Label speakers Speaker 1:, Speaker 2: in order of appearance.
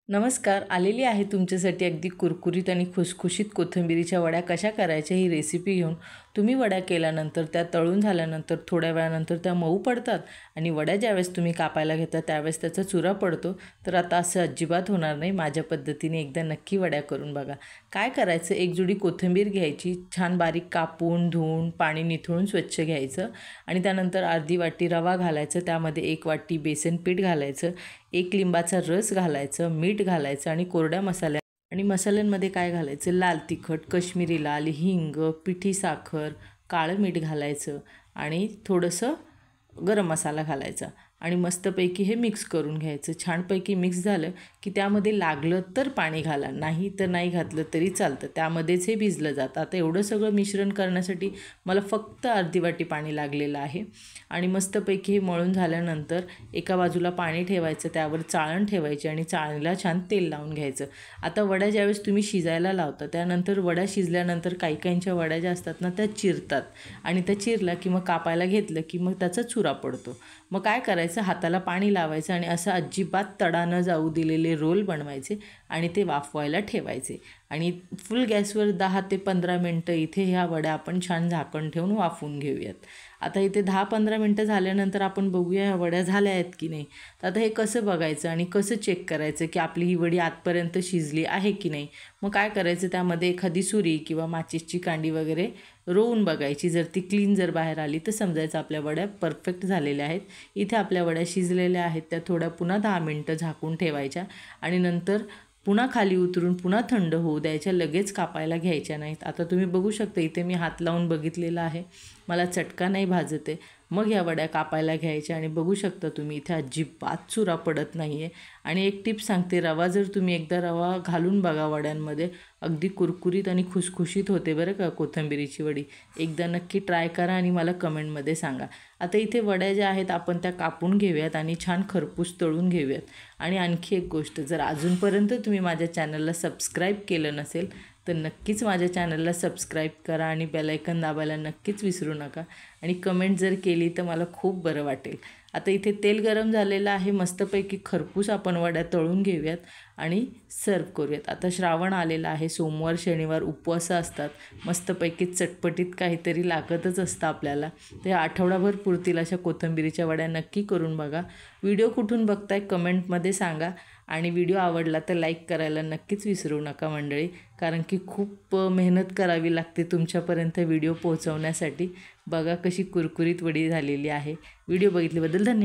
Speaker 1: नमस्कार, आलेली आहे तुमच्यासाठी अगदी कुरकुरीत आणि खुसखुशीत कोथिंबीरीच्या वड्या कशा करायच्या ही रेसिपी घेऊन। तुम्ही वड्या केल्यानंतर त्या तळून झाल्यानंतर थोड्या वेळानंतर त्या मऊ पडतात आणि वड्या ज्यावेळेस तुम्ही कापायला घेता त्यावेळेस त्याचा चुरा पडतो। तर आता असं अजिबात होणार नाही, माझ्या पद्धतीने एकदा नक्की वड्या करून बघा। काय करायचं, एक जुडी कोथिंबीर घ्यायची, छान बारीक कापून धुवून पाणी निथळून स्वच्छ घ्यायचं आणि त्यानंतर अर्धी वाटी रवा घालायचं, त्यामध्ये 1 वाटी बेसन पीठ घालायचं, 1 लिंबाचा रस घालायचं, मीठ घालायचं आणि कोरड्या मसाल्यांमध्ये काय घालायचं, लाल तिखट, काश्मीरी लाल, हिंग, पिठी साखर, काळं मीठ घालायचं आणि थोडंसं गरम मसाला घालायचा आणि मस्तपैकी हे मिक्स करून घ्यायचं। छानपैकी मिक्स झालं की त्यामध्ये लागलं तर पाणी घाला, नाही तर नाही घातलं तरी चालतं, त्यामध्येच हे भिजलं जातं। आता एवढं सगळं मिश्रण करण्यासाठी मला फक्त अर्धी वाटी पाणी लागलेलं आहे आणि मस्तपैकी हे मळून झाल्यानंतर एका बाजूला पाणी ठेवायचं, त्यावर चाळण ठेवायची आणि चाळणीला छान तेल लावून घ्यायचं। आता वड्या ज्यावेळेस तुम्ही शिजायला लावता त्यानंतर वड्या शिजल्यानंतर काहींच्या वड्या ज्या असतात ना त्या चिरतात आणि त्या चिरला की मग कापायला घेतलं की मग त्याचा चुरा पडतो। मग काय करायचं, हाताला पाणी लावायचं आणि असं अजिबात तडा न जाऊ दिलेले रोल बनवायचे आणि ते वाफवायला ठेवायचे आणि फुल गॅसवर 10 ते 15 मिनटं इथे ह्या वड्या आपण छान झाकण ठेवून वाफवून घेऊयात। आता इथे 10-15 मिनटं झाल्यानंतर आपण बघूया ह्या वड्या झाल्या आहेत की नाही। तर आता हे कसं बघायचं आणि कसं चेक करायचं की आपली ही वडी आतपर्यंत शिजली आहे की नाही। मग काय करायचं, त्यामध्ये एखादी सुरी किंवा माचीसची कांडी वगैरे रोवून बघायची, जर ती क्लीन जर बाहेर आली तर समजायचं आपल्या वड्या परफेक्ट झालेल्या आहेत। इथे आपल्या वड्या शिजलेल्या आहेत, त्या थोड्या पुन्हा 10 मिनटं झाकून ठेवायच्या आणि नंतर पुन्हा खाली उतरून पुन्हा थंड होऊ द्यायच्या, लगेच कापायला घ्यायच्या नाहीत। आता तुम्ही बघू शकता इथे मी हात लावून बघितलेला आहे, मला चटका नाही भाजत आहे। मग ह्या वड्या कापायला घ्यायच्या आणि बघू शकता तुम्ही इथे अजिबात चुरा पडत नाही आहे। आणि एक टिप सांगते, रवा जर तुम्ही एकदा रवा घालून बघा वड्यांमध्ये, अगदी कुरकुरीत आणि खुसखुशीत होते बरं का कोथिंबीरीची वडी। एकदा नक्की ट्राय करा आणि मला कमेंटमध्ये सांगा। आता इथे वड्या ज्या आहेत आपण त्या कापून घेऊयात आणि छान खरपूस तळून घेऊयात। आणि आणखी एक गोष्ट, जर अजूनपर्यंत तुम्ही माझ्या चॅनलला सबस्क्राईब केलं नसेल तर नक्कीच माझ्या चॅनलला सबस्क्राईब करा आणि बेल आयकॉन दाबायला नक्कीच विसरू नका आणि कमेंट जर केली तर मला खूप बरं वाटेल। आता इथे तेल गरम झालेलं आहे, मस्तपैकी खरपूस आपण वड्या तळून घेऊयात आणि सर्व करूयात। आता श्रावण आलेला आहे, सोमवार शनिवार उपवास असतात, मस्तपैकी चटपटीत काहीतरी लागतच असतं आपल्याला। ते आठवडाभर पुरतील अशा कोथिंबीरीच्या वड्या नक्की करून बघा। व्हिडिओ कुठून बघताय कमेंटमध्ये सांगा आणि व्हिडिओ आवडला तर लाईक करायला नक्कीच विसरू नका मंडळी, कारण की खूप मेहनत करावी लागते तुमच्यापर्यंत व्हिडिओ पोहोचवण्यासाठी। बघा कशी कुरकुरीत वडी झालेली आहे। व्हिडिओ बघितल्याबद्दल धन्यवाद।